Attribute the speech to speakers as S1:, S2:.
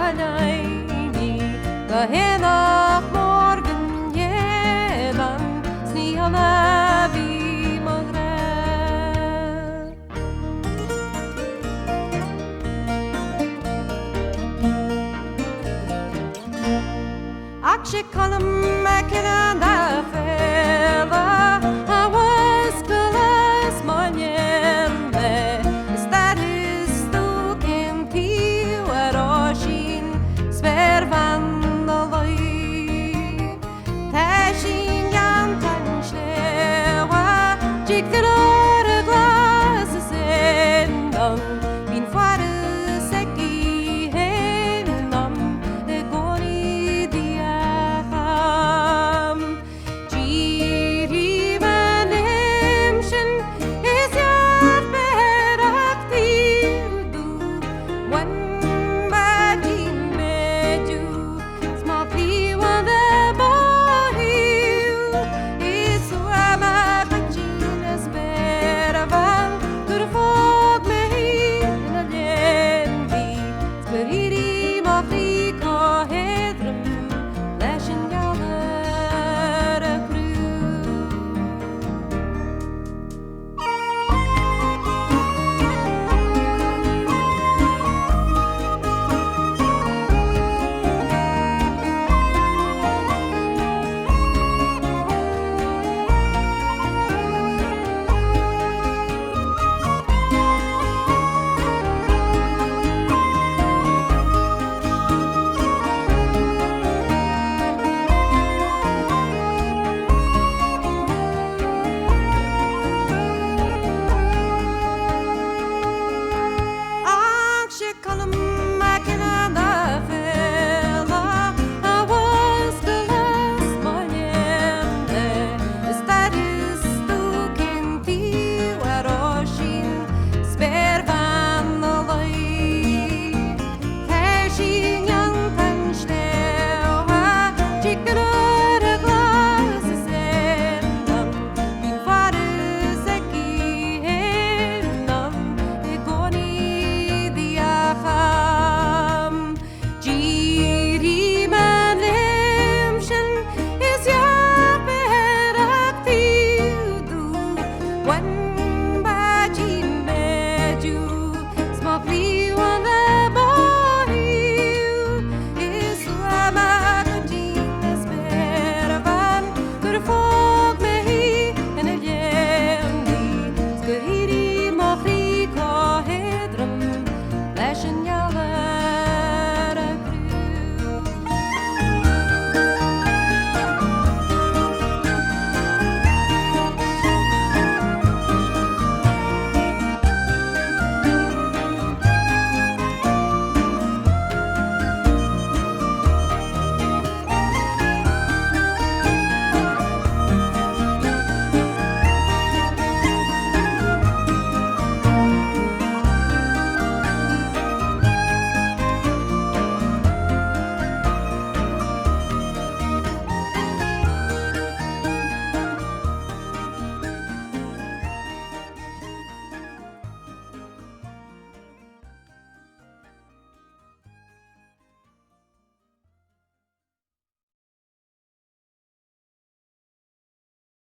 S1: alleine, dahin auf morgen jedan, snihanna vi magre. Akşe kalım mekene da fela, I was kalas manyende, status stuken ti waroshin, svervan alai, tashin yan tanshewa, jikter glasses endam, bin fare seki hendam, de gori diaham. Giri vanemshin is yar beraktirdu, one bagin meju, small piwan the bohiu, is wama kachinas beraval, tur fog mehi na lendi, speriri mafrika hedrum, leshin galler fru. Akşe kalım